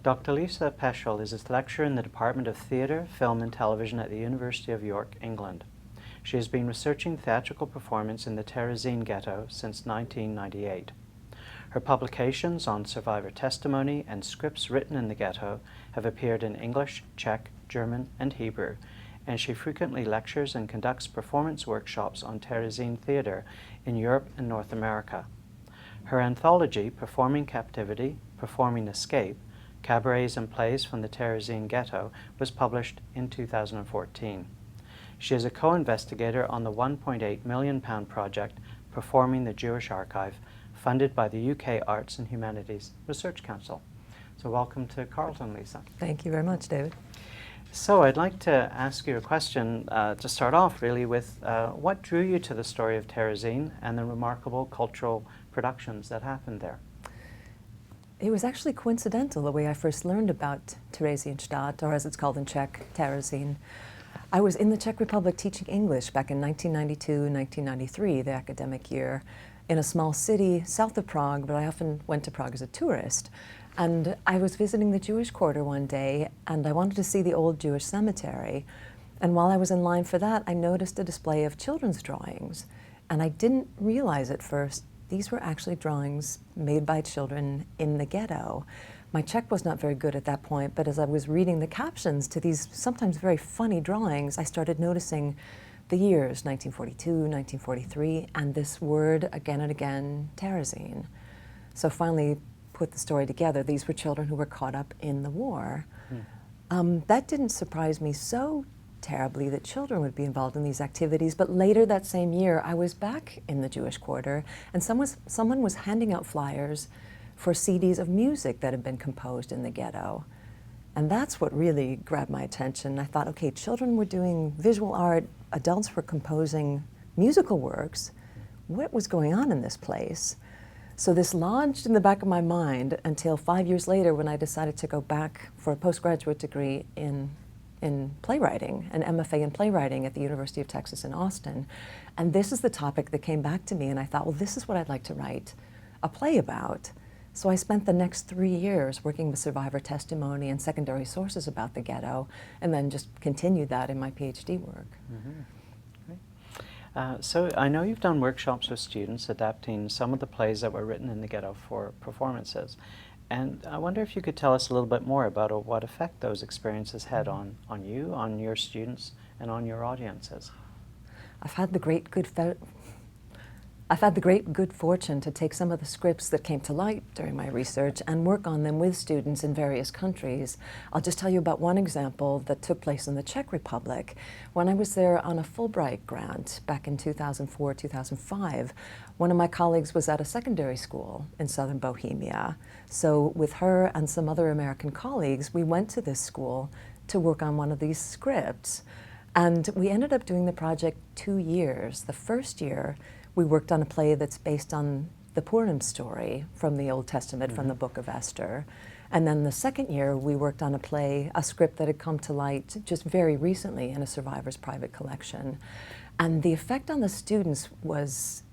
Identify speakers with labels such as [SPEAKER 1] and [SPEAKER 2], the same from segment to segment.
[SPEAKER 1] Dr. Lisa Peshel is a lecturer in the Department of Theatre, Film and Television at the University of York, England. She has been researching theatrical performance in the Terezín Ghetto since 1998. Her publications on survivor testimony and scripts written in the ghetto have appeared in English, Czech, German, and Hebrew, and she frequently lectures and conducts performance workshops on Terezín theatre in Europe and North America. Her anthology, Performing Captivity, Performing Escape, Cabarets and Plays from the Terezín Ghetto, was published in 2014. She is a co-investigator on the £1.8 million project Performing the Jewish Archive, funded by the UK Arts and Humanities Research Council. So welcome to Carleton, Lisa.
[SPEAKER 2] Thank you very much, David.
[SPEAKER 1] So I'd like to ask you a question to start off really with what drew you to the story of Terezín and the remarkable cultural productions that happened there?
[SPEAKER 2] It was actually coincidental the way I first learned about Theresienstadt, or as it's called in Czech, Terezín. I was in the Czech Republic teaching English back in 1992 and 1993, the academic year, in a small city south of Prague, but I often went to Prague as a tourist. And I was visiting the Jewish quarter one day, and I wanted to see the old Jewish cemetery. And while I was in line for that, I noticed a display of children's drawings. And I didn't realize at first these were actually drawings made by children in the ghetto. My Czech was not very good at that point, but as I was reading the captions to these sometimes very funny drawings, I started noticing the years, 1942, 1943, and this word again and again, Terezín. So finally put the story together. These were children who were caught up in the war. That didn't surprise me so terribly that children would be involved in these activities, but later that same year I was back in the Jewish quarter and someone was handing out flyers for CDs of music that had been composed in the ghetto. And that's what really grabbed my attention. I thought, okay, children were doing visual art, adults were composing musical works. What was going on in this place? So this lodged in the back of my mind until 5 years later when I decided to go back for a postgraduate degree in playwriting, an MFA in playwriting at the University of Texas in Austin. And this is the topic that came back to me, and I thought, well, this is what I'd like to write a play about. So I spent the next 3 years working with survivor testimony and secondary sources about the ghetto, and then just continued that in my PhD work.
[SPEAKER 1] So I know you've done workshops with students adapting some of the plays that were written in the ghetto for performances. And I wonder if you could tell us a little bit more about what effect those experiences had on you, on your students, and on your audiences.
[SPEAKER 2] I've had the great good fortune to take some of the scripts that came to light during my research and work on them with students in various countries. I'll just tell you about one example that took place in the Czech Republic. When I was there on a Fulbright grant back in 2004, 2005, one of my colleagues was at a secondary school in southern Bohemia. So with her and some other American colleagues, we went to this school to work on one of these scripts. And we ended up doing the project 2 years. The first year, we worked on a play that's based on the Purim story from the Old Testament, from the Book of Esther. And then the second year, we worked on a script that had come to light just very recently in a survivor's private collection. And the effect on the students was,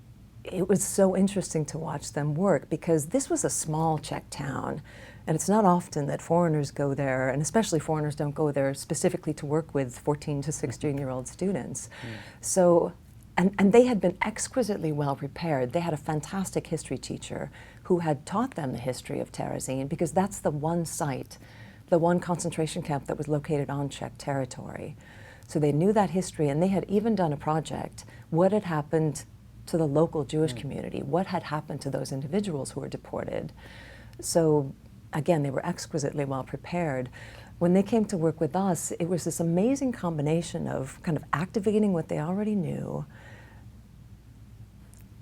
[SPEAKER 2] it was so interesting to watch them work, because this was a small Czech town. And it's not often that foreigners go there, and especially foreigners don't go there specifically to work with 14 to 16-year-old students. So, and they had been exquisitely well prepared. They had a fantastic history teacher who had taught them the history of Terezín, because that's the one site, the one concentration camp that was located on Czech territory. So they knew that history, and they had even done a project, what had happened to the local Jewish community, what had happened to those individuals who were deported. So again, they were exquisitely well prepared. When they came to work with us, it was this amazing combination of kind of activating what they already knew,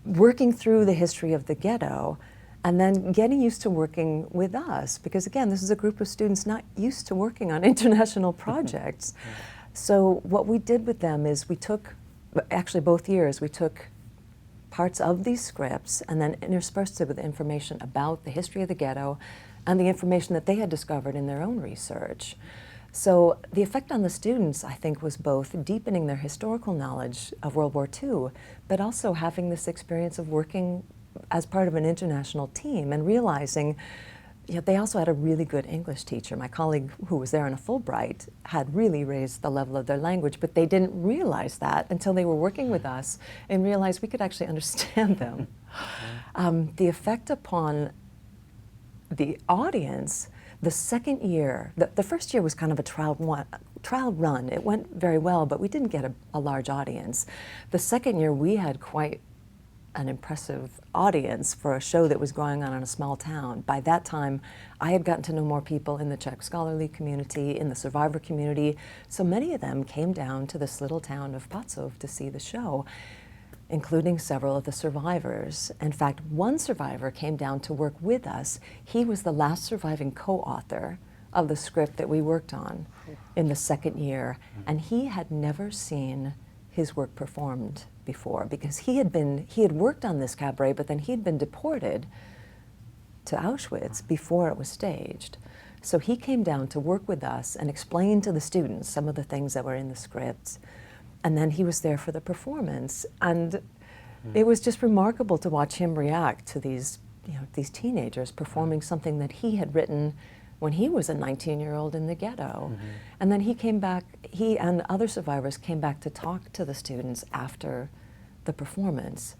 [SPEAKER 2] working through the history of the ghetto, and then getting used to working with us. Because again, this is a group of students not used to working on international projects. So what we did with them is we took, actually both years, we took parts of these scripts and then interspersed it with information about the history of the ghetto and the information that they had discovered in their own research. So the effect on the students, I think, was both deepening their historical knowledge of World War II, but also having this experience of working as part of an international team and realizing yeah, they also had a really good English teacher. My colleague who was there on a Fulbright had really raised the level of their language, but they didn't realize that until they were working with us and realized we could actually understand them. The effect upon the audience, the second year, the first year was kind of a trial run. It went very well, but we didn't get a large audience. The second year, we had quite an impressive audience for a show that was going on in a small town. By that time, I had gotten to know more people in the Czech scholarly community, in the survivor community, so many of them came down to this little town of Pacov to see the show, including several of the survivors. In fact, one survivor came down to work with us. He was the last surviving co-author of the script that we worked on in the second year, and he had never seen his work performed before because he had worked on this cabaret, but then he'd been deported to Auschwitz before it was staged. So he came down to work with us and explain to the students some of the things that were in the scripts. And then he was there for the performance. And it was just remarkable to watch him react to these teenagers performing something that he had written when he was a 19-year-old in the ghetto. And then he came back, he and other survivors came back to talk to the students after the performance.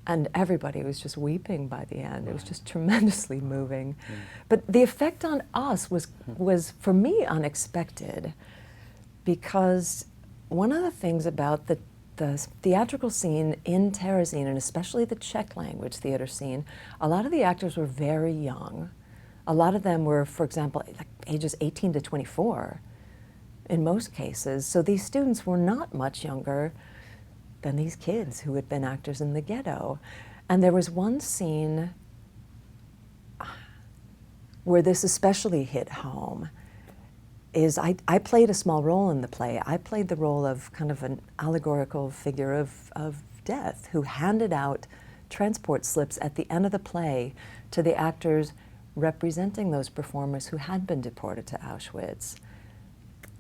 [SPEAKER 2] And everybody was just weeping by the end. It was just tremendously moving. But the effect on us was for me, unexpected, because one of the things about the theatrical scene in Terezín, and especially the Czech language theater scene, a lot of the actors were very young. A lot of them were, for example, like ages 18 to 24 in most cases. So these students were not much younger than these kids who had been actors in the ghetto. And there was one scene where this especially hit home. I played a small role in the play. I played the role of kind of an allegorical figure of death who handed out transport slips at the end of the play to the actors representing those performers who had been deported to Auschwitz.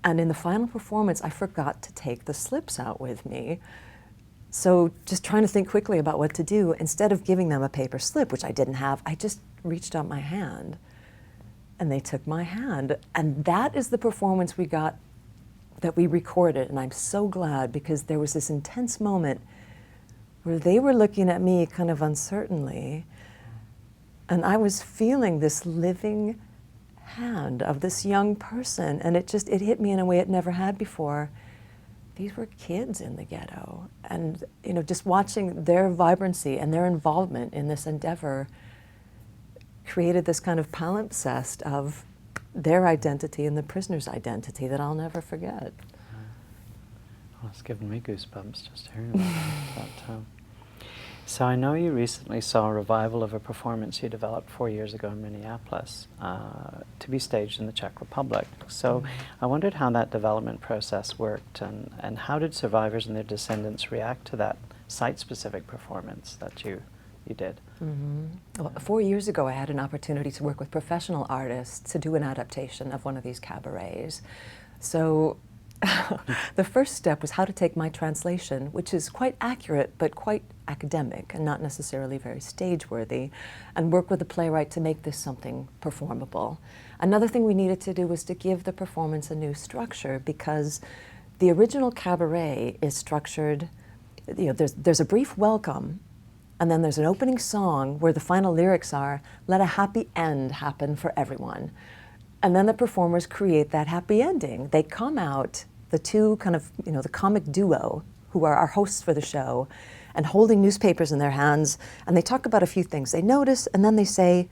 [SPEAKER 2] And in the final performance, I forgot to take the slips out with me. So just trying to think quickly about what to do, instead of giving them a paper slip, which I didn't have, I just reached out my hand. And they took my hand. And that is the performance we got, that we recorded. And I'm so glad, because there was this intense moment where they were looking at me kind of uncertainly. And I was feeling this living hand of this young person. And it hit me in a way it never had before. These were kids in the ghetto. And just watching their vibrancy and their involvement in this endeavor created this kind of palimpsest of their identity and the prisoner's identity that I'll never forget.
[SPEAKER 1] Well, it's given me goosebumps just hearing about that. So I know you recently saw a revival of a performance you developed 4 years ago in Minneapolis to be staged in the Czech Republic. So I wondered how that development process worked, and how did survivors and their descendants react to that site-specific performance that you did?
[SPEAKER 2] Well, 4 years ago, I had an opportunity to work with professional artists to do an adaptation of one of these cabarets. So the first step was how to take my translation, which is quite accurate but quite academic and not necessarily very stage-worthy, and work with the playwright to make this something performable. Another thing we needed to do was to give the performance a new structure, because the original cabaret is structured, there's a brief welcome, and then there's an opening song where the final lyrics are, "Let a happy end happen for everyone." And then the performers create that happy ending. They come out, the two kind of, the comic duo, who are our hosts for the show, and holding newspapers in their hands, and they talk about a few things they notice, and then they say,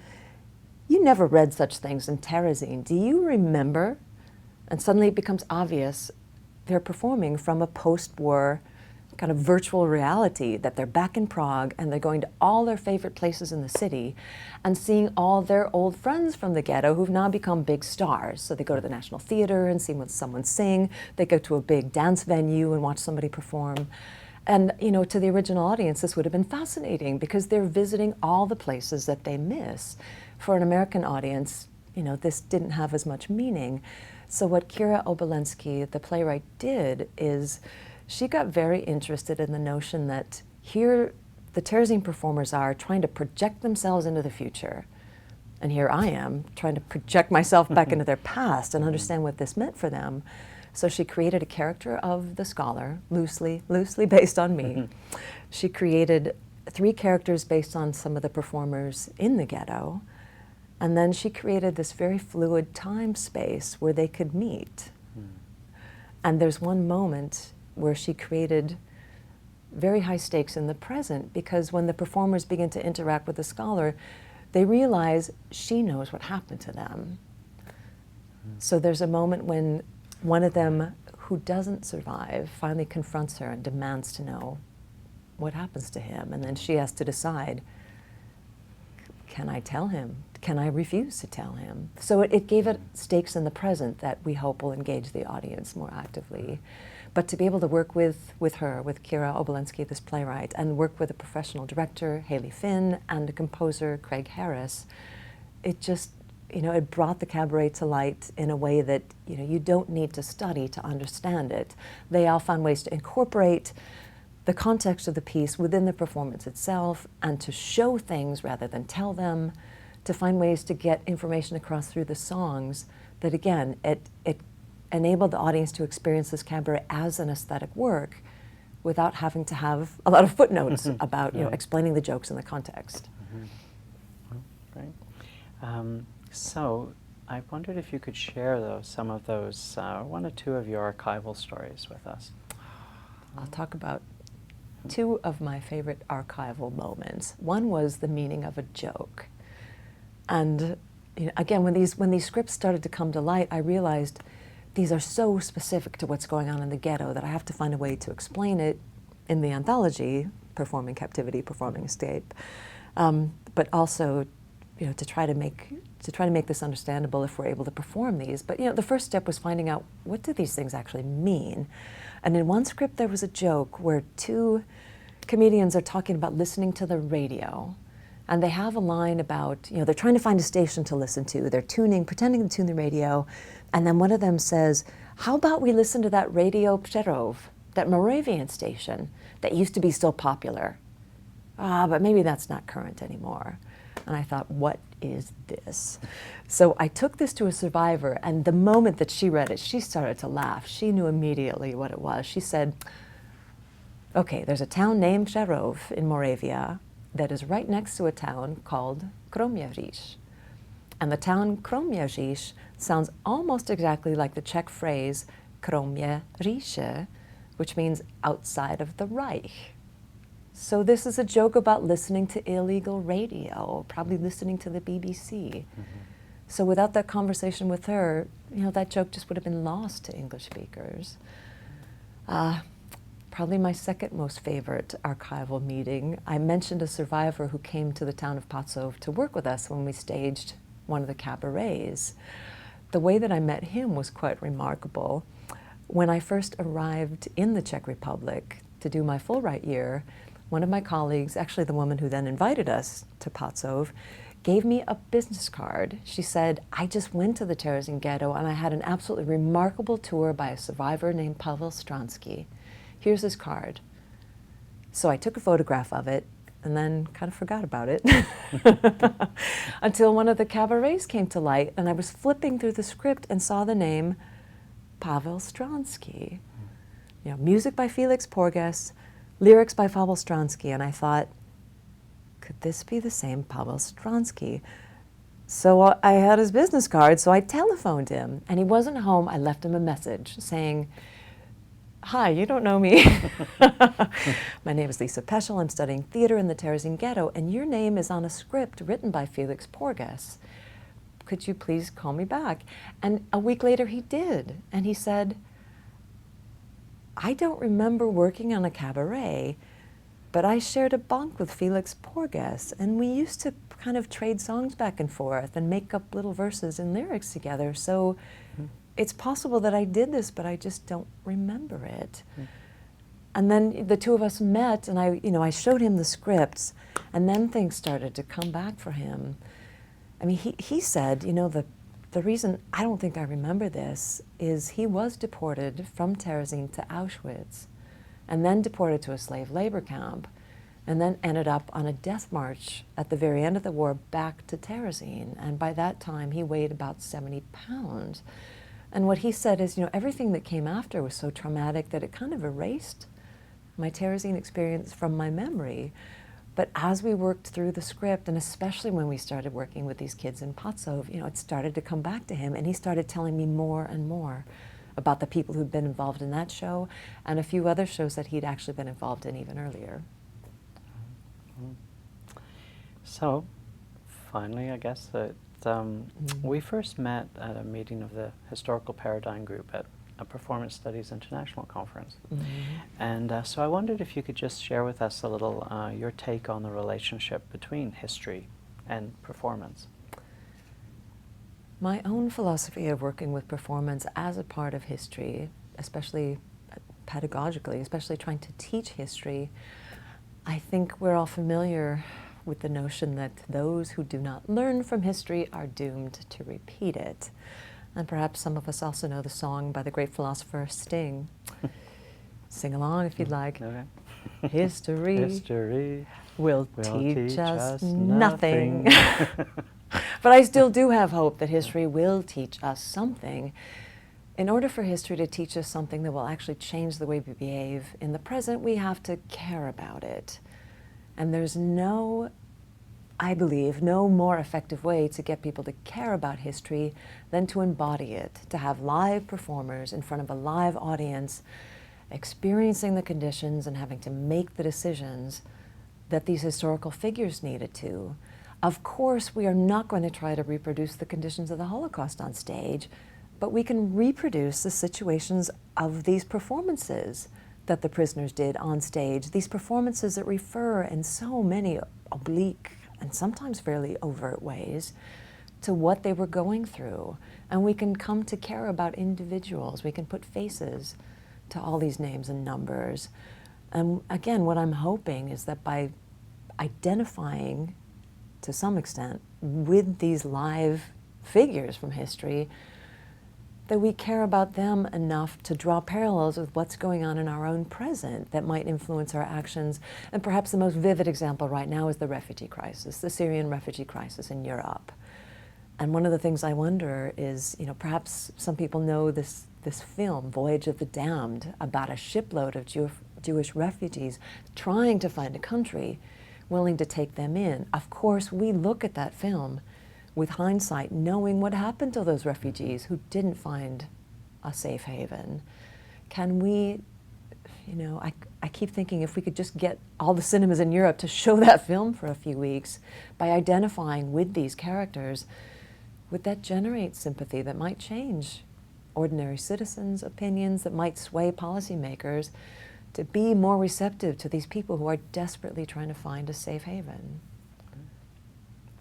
[SPEAKER 2] "You never read such things in Terezín. Do you remember?" And suddenly it becomes obvious they're performing from a post-war kind of virtual reality, that they're back in Prague and they're going to all their favorite places in the city and seeing all their old friends from the ghetto who've now become big stars. So they go to the National Theater and see someone sing. They go to a big dance venue and watch somebody perform. And to the original audience, this would have been fascinating, because they're visiting all the places that they miss. For an American audience, this didn't have as much meaning. So what Kira Obolensky, the playwright, did is she got very interested in the notion that here the Terezín performers are trying to project themselves into the future. And here I am trying to project myself back into their past and understand what this meant for them. So she created a character of the scholar, loosely based on me. She created 3 characters based on some of the performers in the ghetto. And then she created this very fluid time space where they could meet. And there's one moment where she created very high stakes in the present, because when the performers begin to interact with the scholar, they realize she knows what happened to them. So there's a moment when one of them, who doesn't survive, finally confronts her and demands to know what happens to him. And then she has to decide, can I tell him? Can I refuse to tell him? So it gave it stakes in the present that we hope will engage the audience more actively. But to be able to work with her, with Kira Obolensky, this playwright, and work with a professional director, Haley Finn, and a composer, Craig Harris, it just, it brought the cabaret to light in a way that, you don't need to study to understand it. They all found ways to incorporate the context of the piece within the performance itself, and to show things rather than tell them, to find ways to get information across through the songs that, again, it enabled the audience to experience this cabaret as an aesthetic work without having to have a lot of footnotes about, explaining the jokes in the context.
[SPEAKER 1] Great. So I wondered if you could share some of those, 1 or 2 of your archival stories with us.
[SPEAKER 2] I'll talk about 2 of my favorite archival moments. One was the meaning of a joke. And again, when these scripts started to come to light, I realized these are so specific to what's going on in the ghetto that I have to find a way to explain it in the anthology, Performing Captivity, Performing Escape, but also, to try to make this understandable if we're able to perform these. But the first step was finding out, what do these things actually mean? And in one script there was a joke where 2 comedians are talking about listening to the radio. And they have a line about, they're trying to find a station to listen to. They're pretending to tune the radio. And then one of them says, how about we listen to that Radio Peschel, that Moravian station that used to be so popular? But maybe that's not current anymore. And I thought, what is this? So I took this to a survivor, and the moment that she read it, she started to laugh. She knew immediately what it was. She said, okay, there's a town named Přerov in Moravia that is right next to a town called Kroměříž. And the town Kroměříž sounds almost exactly like the Czech phrase Kromě říše, which means outside of the Reich. So this is a joke about listening to illegal radio, probably listening to the BBC. So without that conversation with her, that joke just would have been lost to English speakers. Probably my second most favorite archival meeting, I mentioned a survivor who came to the town of Patzov to work with us when we staged one of the cabarets. The way that I met him was quite remarkable. When I first arrived in the Czech Republic to do my Fulbright year, one of my colleagues, actually the woman who then invited us to Patzov, gave me a business card. She said, I just went to the Terezín Ghetto and I had an absolutely remarkable tour by a survivor named Pavel Stransky. Here's his card. So I took a photograph of it and then kind of forgot about it until one of the cabarets came to light, and I was flipping through the script and saw the name Pavel Stransky. Music by Felix Porges, lyrics by Pavel Stransky, and I thought, could this be the same Pavel Stransky? So I had his business card, so I telephoned him, and he wasn't home. I left him a message saying, hi, you don't know me. My name is Lisa Peshel. I'm studying theater in the Terezín Ghetto, and your name is on a script written by Felix Porges. Could you please call me back? And a week later he did, and he said, I don't remember working on a cabaret, but I shared a bunk with Felix Porges, and we used to kind of trade songs back and forth and make up little verses and lyrics together. So it's possible that I did this, but I just don't remember it. And then the 2 of us met, and I showed him the scripts, and then things started to come back for him. I mean, he said, the reason I don't think I remember this is he was deported from Terezín to Auschwitz, and then deported to a slave labor camp. and then ended up on a death march at the very end of the war back to Terezín. And by that time, he weighed about 70 pounds. And what he said is, everything that came after was so traumatic that it kind of erased my Terezín experience from my memory. But as we worked through the script, and especially when we started working with these kids in Patzov, it started to come back to him, and he started telling me more and more about the people who'd been involved in that show and a few other shows that he'd actually been involved in even earlier.
[SPEAKER 1] So, finally, I guess that we first met at a meeting of the Historical Paradigm Group at a Performance Studies International Conference. And so I wondered if you could just share with us a little your take on the relationship between history and performance.
[SPEAKER 2] My own philosophy of working with performance as a part of history, especially pedagogically, especially trying to teach history, I think we're all familiar with the notion that those who do not learn from history are doomed to repeat it. And perhaps some of us also know the song by the great philosopher Sting. Sing along if you'd like.
[SPEAKER 1] Okay.
[SPEAKER 2] History will teach us nothing. But I still do have hope that history will teach us something. In order for history to teach us something that will actually change the way we behave in the present, we have to care about it. And there's I believe, no more effective way to get people to care about history than to embody it, to have live performers in front of a live audience, experiencing the conditions and having to make the decisions that these historical figures needed to. Of course, we are not going to try to reproduce the conditions of the Holocaust on stage, but we can reproduce the situations of these performances that the prisoners did on stage, these performances that refer in so many oblique and sometimes fairly overt ways to what they were going through. And we can come to care about individuals. We can put faces to all these names and numbers. And again, what I'm hoping is that by identifying, to some extent, with these live figures from history, that we care about them enough to draw parallels with what's going on in our own present that might influence our actions. And perhaps the most vivid example right now is the refugee crisis, the Syrian refugee crisis in Europe. And one of the things I wonder is, perhaps some people know this film, Voyage of the Damned, about a shipload of Jewish refugees trying to find a country willing to take them in. Of course, we look at that film with hindsight, knowing what happened to those refugees who didn't find a safe haven. Can we, I keep thinking if we could just get all the cinemas in Europe to show that film for a few weeks by identifying with these characters, would that generate sympathy that might change ordinary citizens' opinions, that might sway policymakers to be more receptive to these people who are desperately trying to find a safe haven?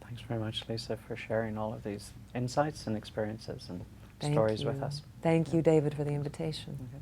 [SPEAKER 1] Thanks very much, Lisa, for sharing all of these insights and experiences and
[SPEAKER 2] Thank
[SPEAKER 1] stories
[SPEAKER 2] you.
[SPEAKER 1] with us.
[SPEAKER 2] Thank you, David, for the invitation.
[SPEAKER 1] Okay.